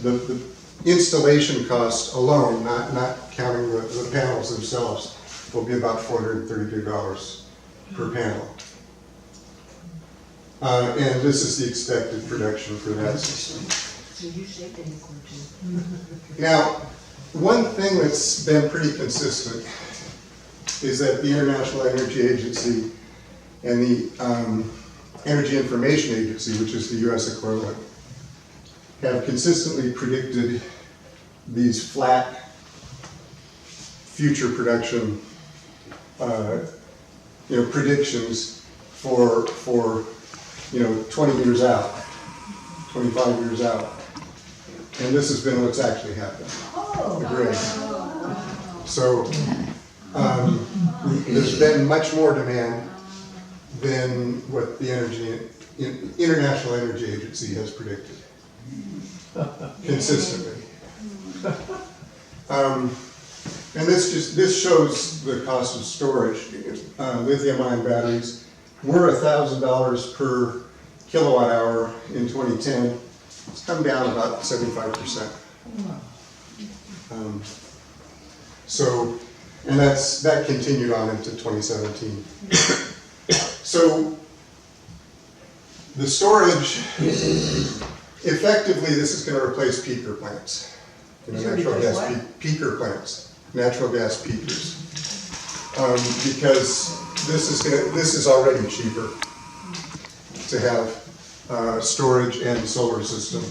the installation cost alone, not counting the panels themselves, will be about $432 per panel. And this is the expected production for that system. So you saved any too. Now, one thing that's been pretty consistent is that the International Energy Agency and the Energy Information Agency, which is the US equivalent, have consistently predicted these flat future production predictions for 20 years out, 25 years out. And this has been what's actually happened. The grid. So there's been much more demand than what the International Energy Agency has predicted consistently. And this shows the cost of storage. Lithium-ion batteries were $1,000 per kilowatt hour in 2010. It's come down about 75%. And that continued on into 2017. So the storage, effectively, this is going to replace peaker plants. Natural gas peaker plants, natural gas peakers, because this is already cheaper to have storage, and the solar system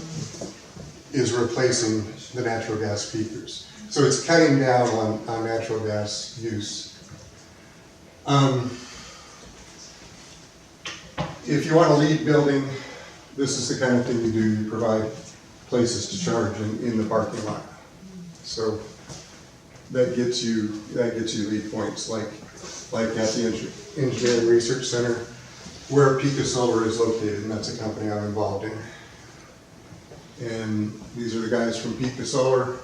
is replacing the natural gas peakers. So it's cutting down on natural gas use. If you want a LEED building, this is the kind of thing you do. You provide places to charge in the parking lot. So that gets you LEED points, like at the Engineering Research Center, where Pica Solar is located, and that's a company I'm involved in. And these are the guys from Pica Solar.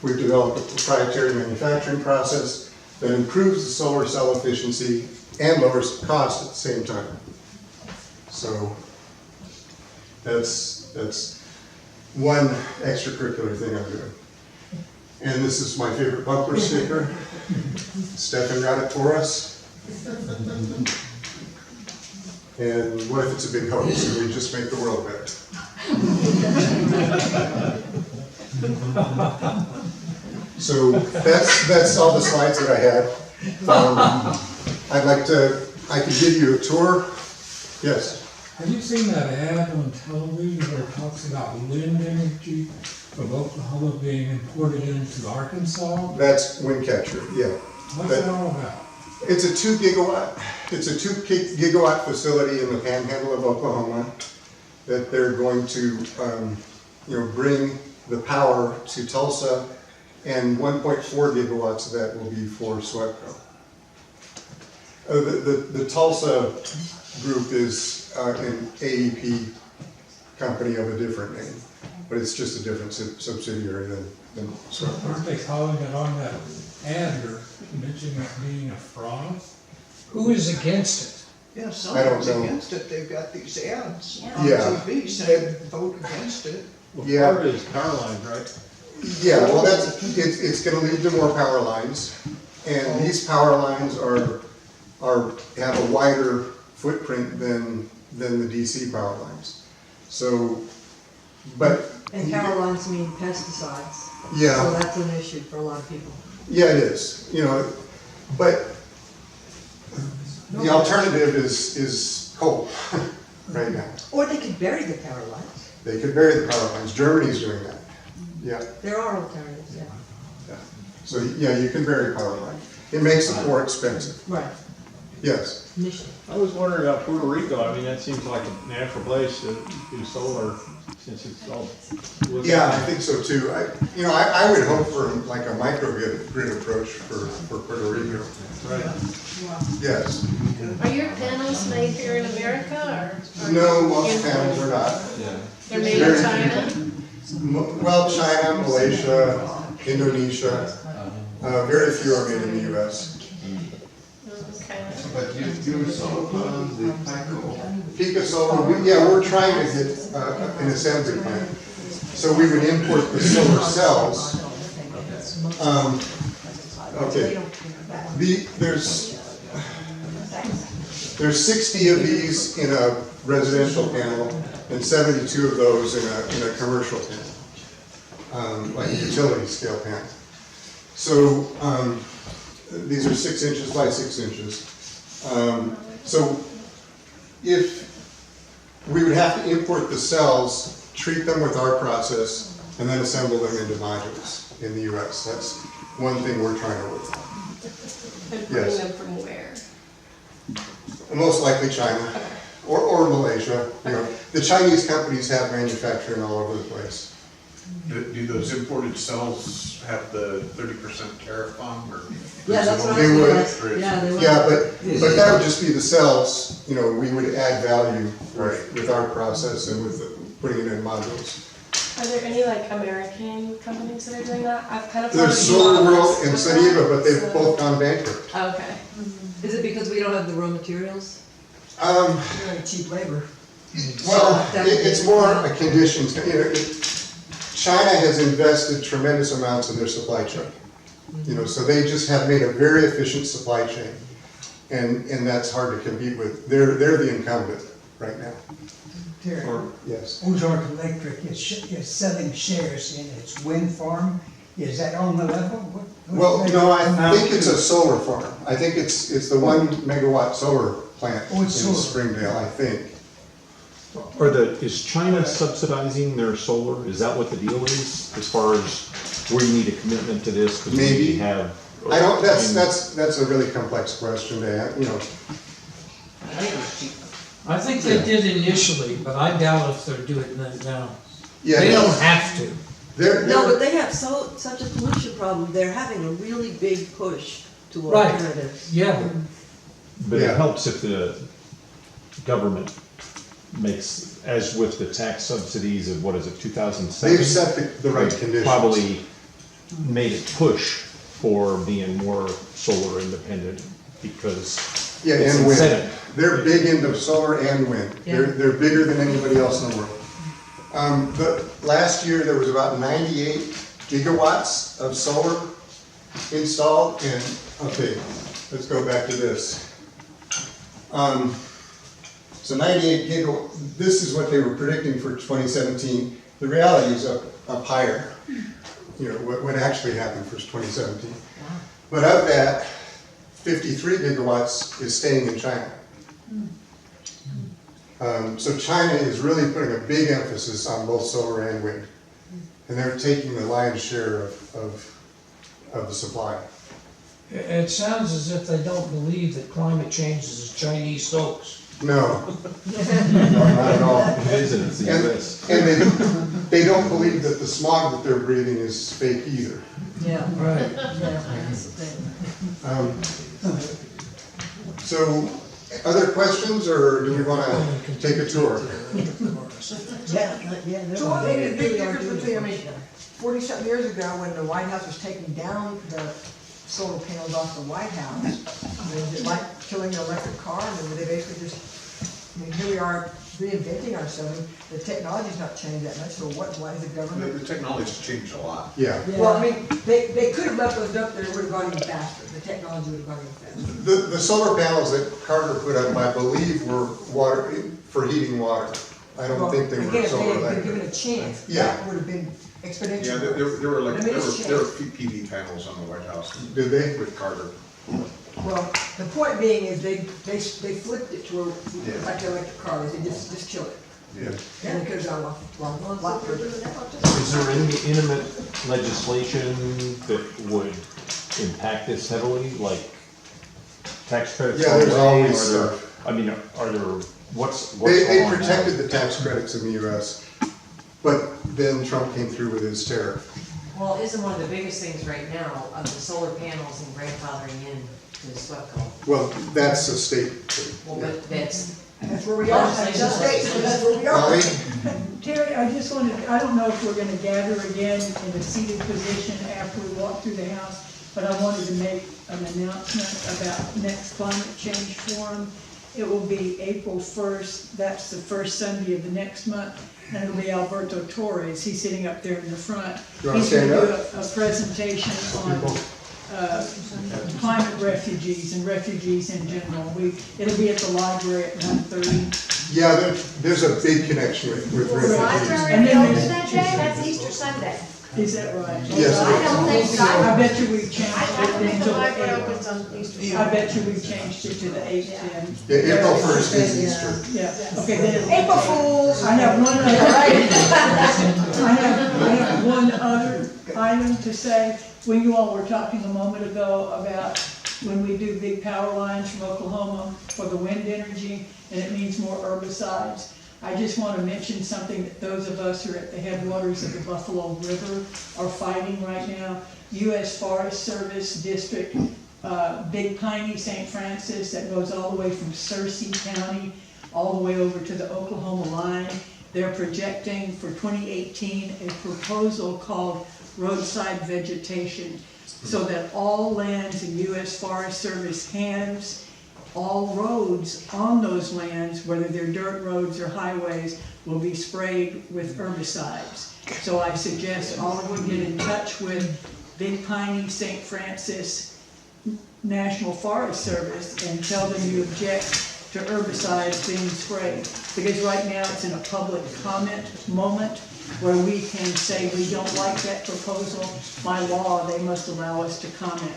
We've developed a proprietary manufacturing process that improves the solar cell efficiency and lowers the cost at the same time. So that's one extracurricular thing I'm doing. And this is my favorite bumper sticker. Stefan got it for us. And what if it's a big hoax and we just make the world better? So that's all the slides that I had. I could give you a tour. Yes. Have you seen that ad on television where it talks about wind energy from Oklahoma being imported into Arkansas? That's Windcatcher, yeah. What's that all about? It's a 2 gigawatt facility in the panhandle of Oklahoma that they're going to bring the power to Tulsa, and 1.4 gigawatts of that will be for SWEPCO. The Tulsa group is an AEP company of a different name, but it's just a different subsidiary than SWEPCO. Aren't they calling it on that ad or mentioning it being a fraud? Who is against it? Yeah, I don't someone's know. against it. They've got these ads on Yeah. TV saying vote against it. Well, Yeah. part of it is power lines, right? Yeah, well, it's going to lead to more power lines, and these power lines have a wider footprint than the DC power lines. So, but And power lines mean pesticides. yeah, So that's an issue for a lot of people. yeah, it is. But the alternative is coal right now. Or they could bury the power lines. They could bury the power lines. Germany's doing that. Yeah. There are alternatives, yeah. Yeah. So yeah, you can bury power lines. It makes it more expensive. Right, Yes. initially. I was wondering about Puerto Rico. I mean, that seems like a natural place to do solar since it's all. Yeah, I think so too. I would hope for like a microgrid approach for Puerto Rico. Right. Yes. Are your panels made here in America or? No, most panels are not. They're made in China? Well, China, Malaysia, Indonesia. Very few are made in the U.S. Okay. But you do solar panels, the Pico. Pico Solar, we're trying to get an assembly plant. So we would import the solar cells. Okay, there's 60 of these in a residential panel and 72 of those in a commercial panel, like a utility scale panel. So these are 6 inches by 6 inches. So if we would have to import the cells, treat them with our process, and then assemble them into modules in the US. That's one thing we're trying to work on. And bring Yes. them from where? Most likely China or Malaysia. You know, the Chinese companies have manufacturing all over the place. Do those imported cells have the 30% tariff on them, or? Yeah, that's what I They was would. gonna ask. Yeah, they would. Yeah, but that would just be the cells. You know, we would add value Right. with our process and with putting it in modules. Are there any like American companies that are doing that? I've kind of There's followed Solar you on World this and before, Sediva, but they've so- both gone bankrupt. Oh, okay. Is it because we don't have the raw materials? Um, Very cheap labor. Well, it's more a conditions, you know, China has invested tremendous amounts in their supply chain. You know, so they just have made a very efficient supply chain. And that's hard to compete with. They're the incumbent right now. Terry, Yes. Ozark Electric is selling shares in its wind farm. Is that on the level? Well, no, I think it's a solar farm. I think it's the 1 megawatt solar plant Oh, in it's solar. Springdale, I think. Is China subsidizing their solar? Is that what the deal is, as far as where you need a commitment to this? 'Cause Maybe. we have. I don't, that's a really complex question to have, you know. I think they did initially, but I doubt if they're doing that now. Yeah, They don't have to. No, but they have such a pollution problem, they're having a really big push to Right. alternatives. Yeah, But Yeah. it helps if the government makes, as with the tax subsidies of, what is it, 2007? They've set the right conditions. Probably made it push for being more solar independent, because Yeah, it's and wind. incentive. They're big into solar and wind. Yeah. They're bigger than anybody else in the world. But last year, there was about 98 gigawatts of solar installed, and, okay, let's go back to this. So 98 gigawatt, this is what they were predicting for 2017. The reality is up higher, you know, what actually happened for 2017. But of that, 53 gigawatts is staying in China. So China is really putting a big emphasis on both solar and wind. And they're taking the lion's share of the supply. it sounds as if they don't believe that climate change is a Chinese hoax. No, no, not at all. It is, and it's the And, US. and they don't believe that the smog that they're breathing is fake either. Yeah. Right. Yeah, that's the thing. So, other questions, or do we want to take a tour? Yeah, So what made a big really are difference doing between, I it. mean, 40-something years ago, when the White House was taking down the solar panels off the White House, was it like killing an electric car? I mean, they basically just, I mean, here we are reinventing ourselves. The technology's not changed that much, so why is the government? The technology's changed a lot. Yeah. Well, I mean, they could have left those up there, it would have gone even faster. The technology would have gone even faster. The solar panels that Carter put up, I believe, were water, for heating water. I don't think they were Again, if they solar had been electric. given a chance, Yeah. that would have been exponential. Yeah, there were like, I mean, it's there were changed. PV panels on the White House Did they? with Carter. Well, the point being is they flipped it to a, Yeah. like the electric car, they just kill it. Yeah. And they could have gone a lot further. Is there any intimate legislation that would impact this heavily, like tax credits? Yeah, there's away? always Are there- stuff. I mean, are there, what's They on now? protected the tax credits in the US, but then Trump came through with his tariff. Well, isn't one of the biggest things right now of the solar panels and grandfathering in to the SWEPCO? Well, that's a state thing. Well, but that's, That's where we are, that's just states, that's where we are. Molly? Terry, I just wanted, I don't know if we're gonna gather again in a seated position after we walk through the house, but I wanted to make an announcement about next climate change forum. It will be April 1st, that's the first Sunday of the next month, and it'll be Alberto Torres, he's sitting up there in the front. You wanna He's gonna stand do up? a presentation on climate refugees and refugees in general. It'll be at the library at 1:30. Yeah, there's a big connection with refugees. And then Open there's- that day, that's Easter Sunday. Is that right? Yes, I don't think so. I bet you we've changed I it don't think to the the library 8th. opens on Easter I Sunday. bet you we've changed it to the 8/10. Yeah, April 1st is Easter. Yeah, okay, then. it'll be April okay. Fools! I have one other, I have one other item to say. When you all were talking a moment ago about when we do big power lines from Oklahoma for the wind energy, and it means more herbicides, I just want to mention something that those of us who are at the headwaters of the Buffalo River are fighting right now. U.S. Forest Service District, Big Piney, St. Francis, that goes all the way from Searcy County, all the way over to the Oklahoma line. They're projecting for 2018 a proposal called roadside vegetation, so that all lands in U.S. Forest Service hands, all roads on those lands, whether they're dirt roads or highways, will be sprayed with herbicides. So I suggest all of you get in touch with Big Piney, St. Francis National Forest Service and tell them you object to herbicides being sprayed. Because right now it's in a public comment moment where we can say we don't like that proposal. By law, they must allow us to comment.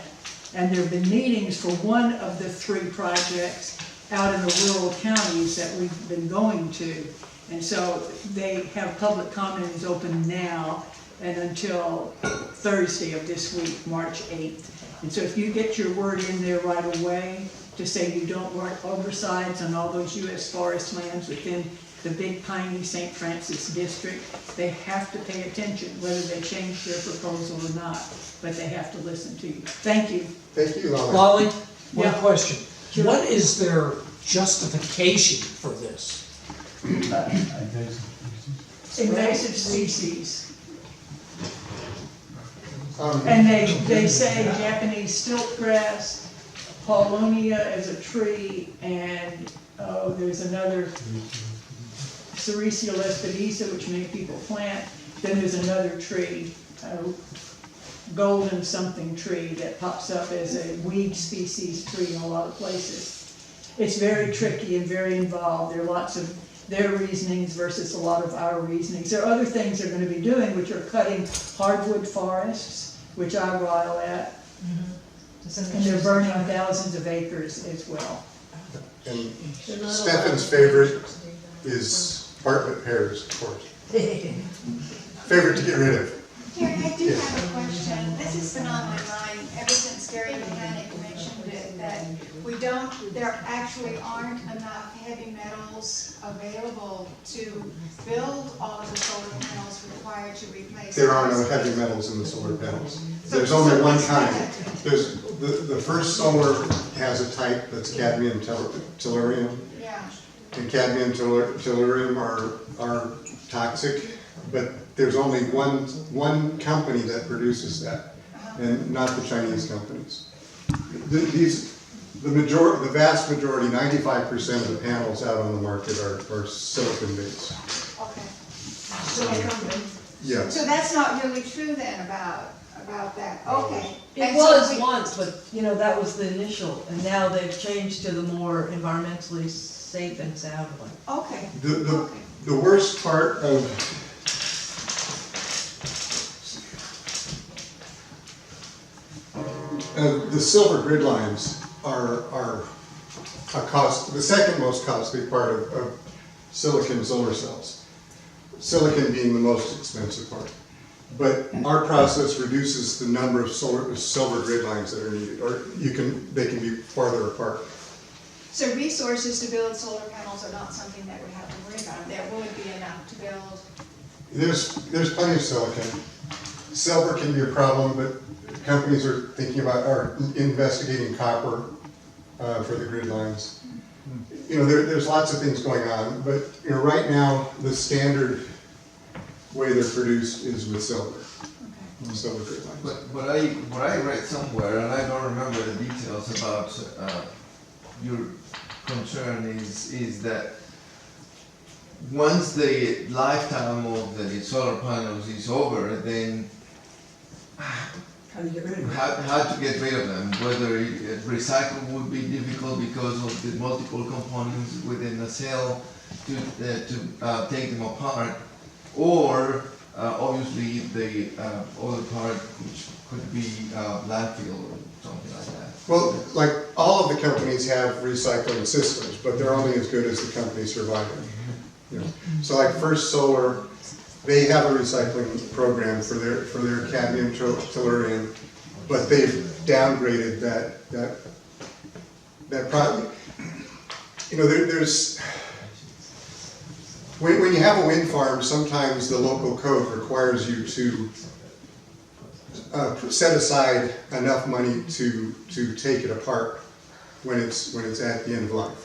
And there have been meetings for one of the 3 projects out in the rural counties that we've been going to. And so they have public comments open now and until Thursday of this week, March 8th. And so if you get your word in there right away to say you don't want herbicides on all those U.S. forest lands within the Big Piney St. Francis district, they have to pay attention, whether they change their proposal or not, but they have to listen to you. Thank you. Thank you, Lolly. Lolly, one Yeah. question. What is their justification for this? Invasive species. Um, And they say Japanese stiltgrass, Paulownia as a tree, and, there's another Sericea lespedeza, which many people plant. Then there's another tree, golden something tree that pops up as a weed species tree in a lot of places. It's very tricky and very involved. There are lots of their reasonings versus a lot of our reasonings. There are other things they're gonna be doing, which are cutting hardwood forests, which I rile at. And they're burning thousands of acres as well. And Stefan's favorite is Bartlett pears, of course. Favorite to get rid of. Terry, I do Yes. have a question. This has been on my mind ever since Gary Mechanic mentioned it, that there actually aren't enough heavy metals available to build all of the solar panels required to replace. There are no those. heavy metals in the solar panels. There's only one kind. There's, the first solar has a type that's cadmium tellurium. Yeah, And cadmium tellurium are toxic, but there's only one company that produces that, and not the Chinese companies. The vast majority, 95% of the panels out on the market are silicon based. okay. Yes. So that's not really true then about that, okay. It And so was we- once, but, that was the initial, and now they've changed to the more environmentally safe and sound one. Okay, The worst part of the silver grid lines are the second most costly part of silicon solar cells. Silicon being the most expensive part. But our process reduces the number of silver grid lines that are needed, or they can be farther apart. so resources to build solar panels are not something that we have to worry about. There would be enough to build. There's plenty of silicon. Silver can be a problem, but companies are investigating copper for the grid lines. There's lots of things going on, but right now the standard way they're produced is with silver. solar grid lines. But I read somewhere, and I don't remember the details about your concern is that once the lifetime of the solar panels is over, then How do you get rid of it? how to get rid of them, whether recycle would be difficult because of the multiple components within the cell to take them apart, or obviously the other part, which could be landfill or something like that. Well, like, all of the companies have recycling systems, but they're only as good as the company surviving. You know? So like First Solar, they have a recycling program for their cadmium tellurium, but they've downgraded that product. You know, there's when you have a wind farm, sometimes the local code requires you to set aside enough money to take it apart when it's at the end of life.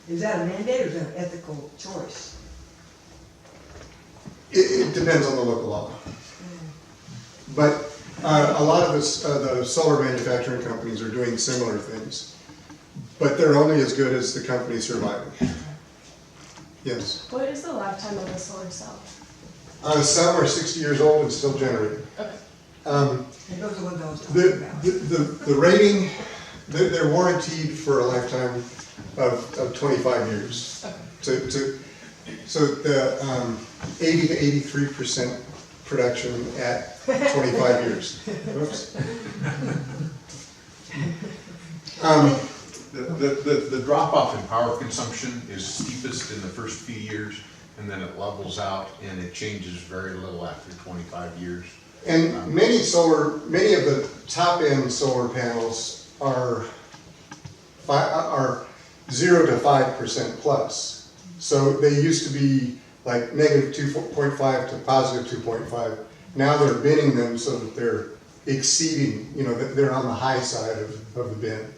Is that a mandate or is that an ethical choice? It depends on the local law. But a lot of the solar manufacturing companies are doing similar things, but they're only as good as the company surviving. Yes. What is the lifetime of a solar cell? Some are 60 years old and still generating. Okay. And those are the ones I was talking about. The rating, they're warranted for a lifetime of 25 years. Okay. So the 80 to 83% production at 25 years. Oops. The drop-off in power consumption is steepest in the first few years, and then it levels out, and it changes very little after 25 years. And many of the top-end solar panels are 0 to 5% plus. So they used to be like negative 2.5 to positive 2.5. Now they're binning them so that they're exceeding, you know, that they're on the high side of the bin.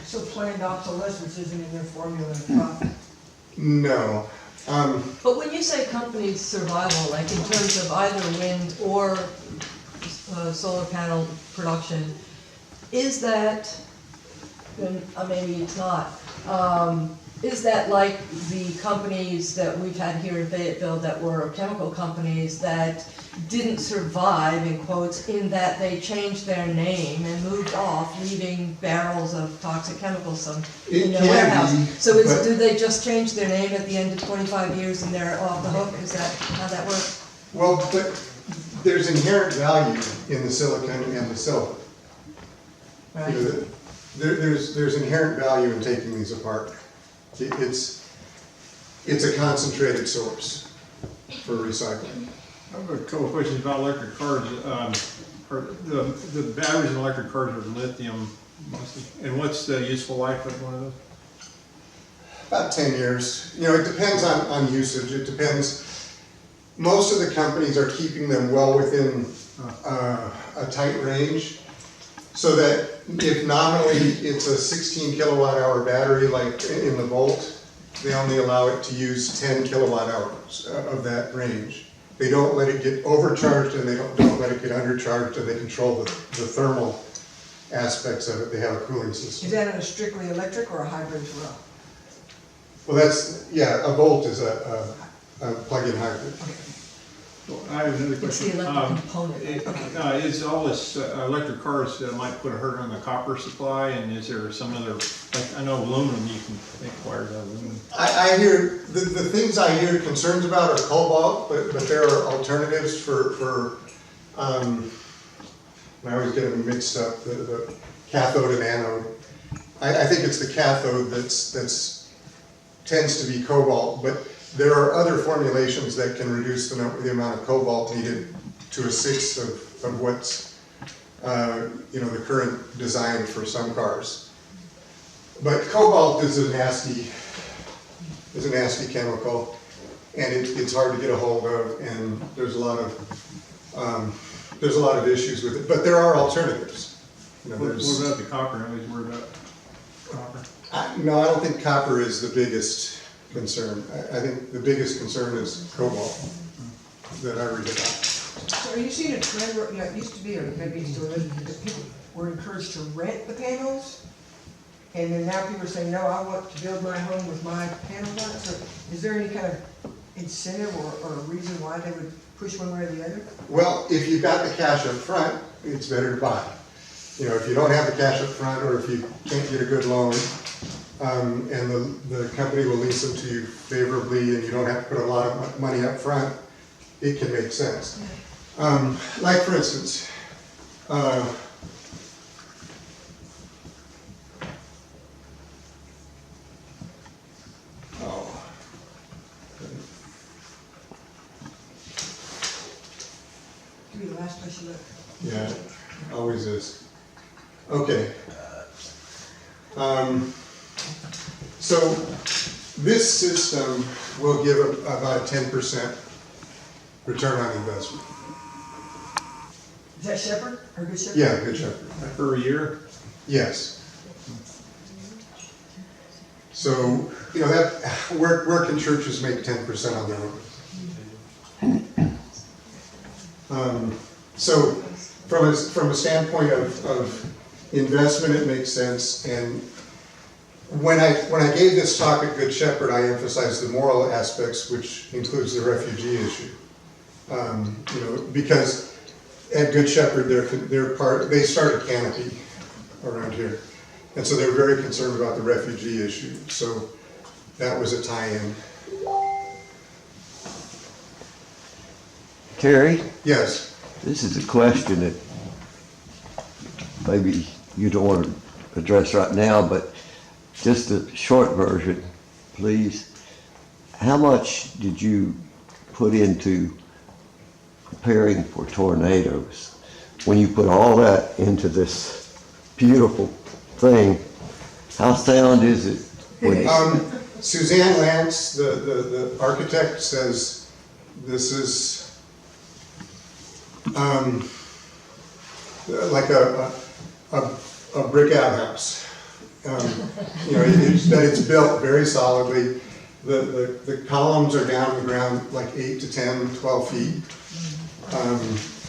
So planned obsolescence isn't in their formula of profit? No. But when you say company survival, like in terms of either wind or solar panel production, is that, maybe it's not, is that like the companies that we've had here in Fayetteville that were chemical companies that didn't survive, in quotes, in that they changed their name and moved off, leaving barrels of toxic chemicals in their warehouse? So do they just change their name at the end of 25 years and they're off the hook? Is that how that works? Well, but there's inherent value in the silicon and the silver. Right. You know, there's inherent value in taking these apart. It's a concentrated source for recycling. I have a couple of questions about electric cars. The batteries in electric cars are lithium mostly. And what's the useful life of one of those? About 10 years. You know, it depends on usage. It depends. Most of the companies are keeping them well within a tight range, so that if nominally it's a 16 kilowatt hour battery like in the Volt, they only allow it to use 10 kilowatt hours of that range. They don't let it get overcharged and they don't let it get undercharged, and they control the thermal aspects of it. They have a cooling system. Is that a strictly electric or a hybrid as well? Well, a Volt is a plug-in hybrid. Well, I have another question. It's the electric component. Is all this electric cars might put a hurt on the copper supply, and is there some other, like, I know aluminum, you can make wires out of aluminum. I hear, the things I hear concerns about are cobalt, but there are alternatives for I always get them mixed up, the cathode and anode. I think it's the cathode that's tends to be cobalt, but there are other formulations that can reduce the amount of cobalt needed to a sixth of what's the current design for some cars. But cobalt is a nasty chemical, and it's hard to get a hold of, and there's a lot of issues with it. But there are alternatives. You know, What about the copper? Nobody's worried about copper. No, I don't think copper is the biggest concern. I think the biggest concern is cobalt that I read about. So are you seeing a trend where, it used to be, or maybe it still is, that people were encouraged to rent the panels? And then now people are saying, no, I want to build my home with my panels on it. So is there any kind of incentive or a reason why they would push one way or the other? Well, if you've got the cash up front, it's better to buy. If you don't have the cash up front, or if you can't get a good loan, and the company will lease them to you favorably, and you don't have to put a lot of money up front, it can make sense. Like for instance, Give me the last place you look. yeah, always is. Okay. So this system will give about a 10% return on investment. Is that Shepherd or Good Shepherd? Yeah, Good Shepherd. Per year? Yes. So, that working churches make 10% on their own. So from a standpoint of investment, it makes sense. And when I gave this talk at Good Shepherd, I emphasized the moral aspects, which includes the refugee issue. Because at Good Shepherd, they started Canopy around here. And so they're very concerned about the refugee issue. So that was a tie-in. Terry? Yes. This is a question that maybe you don't want to address right now, but just a short version, please. How much did you put into preparing for tornadoes? When you put all that into this beautiful thing, how sound is it? Suzanne Lance, the architect, says this is like a brick outhouse. That it's built very solidly. The columns are down to the ground like 8 to 10, 12 feet.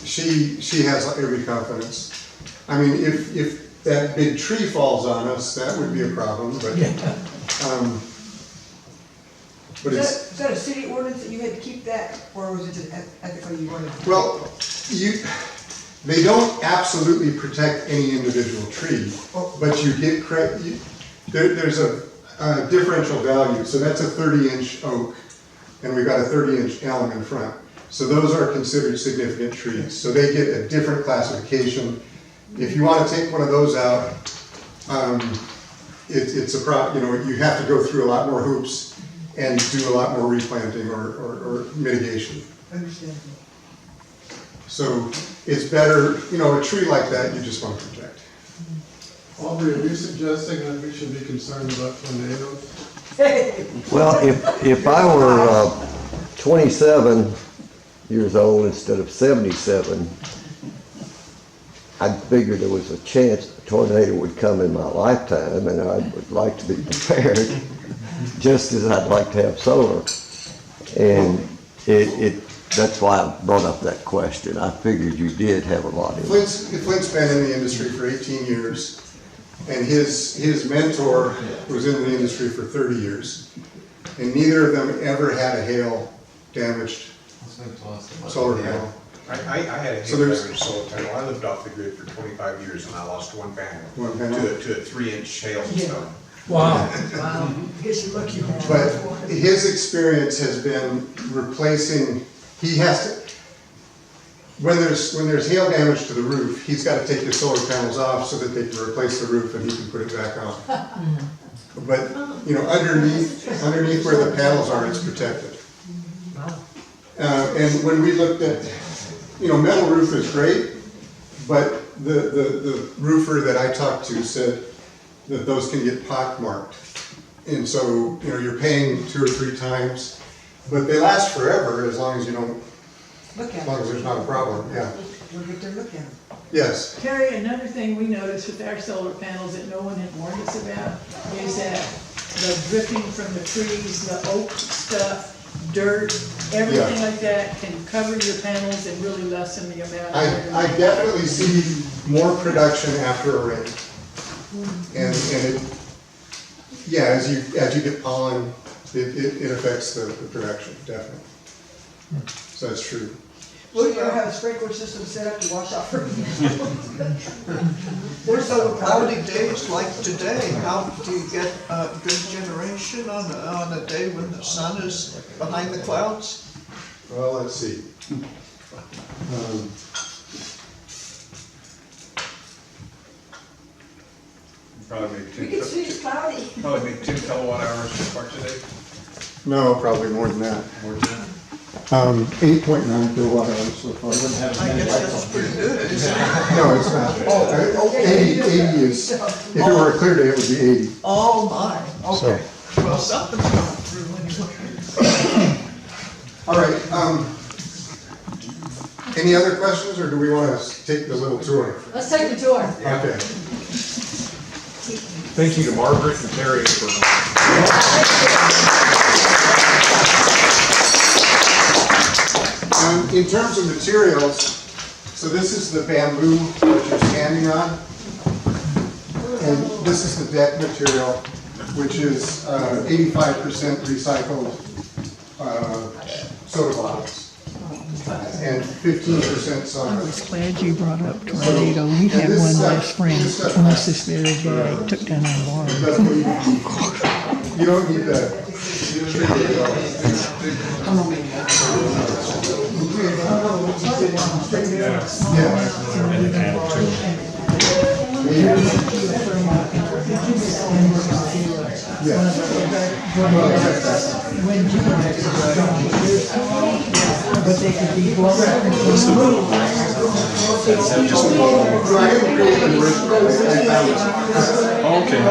She has every confidence. I mean, if that big tree falls on us, that would be a problem, but Is that a city ordinance that you had to keep that, or was it just ethically you wanted to? Well, they don't absolutely protect any individual tree, but you get credit. There's a differential value, so that's a 30-inch oak, and we've got a 30-inch elm in front. So those are considered significant trees. So they get a different classification. If you want to take one of those out, it's a you have to go through a lot more hoops and do a lot more replanting or mitigation. Understandable. So it's better, a tree like that you just want to protect. Aubrey, are you suggesting that we should be concerned about tornadoes? Well, if I were 27 years old instead of 77, I figured there was a chance a tornado would come in my lifetime, and I would like to be prepared, just as I'd like to have solar. And that's why I brought up that question. I figured you did have a lot in it. Flint's been in the industry for 18 years, and his mentor was in the industry for 30 years, and neither of them ever had a hail damaged solar panel. I had a hail-damaged solar panel. I lived off the grid for 25 years and I lost one panel to a 3-inch hailstone. Wow. Wow. Guess you're lucky. But his experience has been replacing. He has to. When there's hail damage to the roof, he's got to take his solar panels off so that they can replace the roof and he can put it back on. But underneath where the panels are, it's protected. And when we looked at, metal roof is great, but the roofer that I talked to said that those can get pockmarked. And so, you're paying 2 or 3 times, but they last forever as long as you don't, as long as there's not a problem, yeah. We'll get there and look at them. Yes. Terry, another thing we noticed with our solar panels that no one had warned us about is that the dripping from the trees, the oak stuff, dirt, everything Yeah. like that can cover your panels and really lessen the amount of. I definitely see more production after a rain. And it, yeah, as you get pollen, it affects the production, definitely. So that's true. Will you ever have a sprinkler system set up to wash off her? There's So no cloudy days like today, how do you get good generation on a day when the sun is behind the clouds? Well, let's see. Probably make We can see it's cloudy. probably make 2 kilowatt hours per part today. No, probably more than that. More than that. 8.9 kilowatt hours so far. I guess that's pretty good, isn't it? No, it's not. 80 is, if it were a clear day, it would be 80. Oh my, okay. Well, something's going through anyway. All right, any other questions, or do we want to take the little tour? Let's take the tour. Okay. Thank you to Margaret and Terry for. In terms of materials, so this is the bamboo that you're standing on, and this is the deck material, which is 85% recycled soda bottles and 15% sawdust. Glad you brought up tornado. We had one last spring, almost this very day, took down our barn. You don't need that. But they could be blown up and moved. Okay.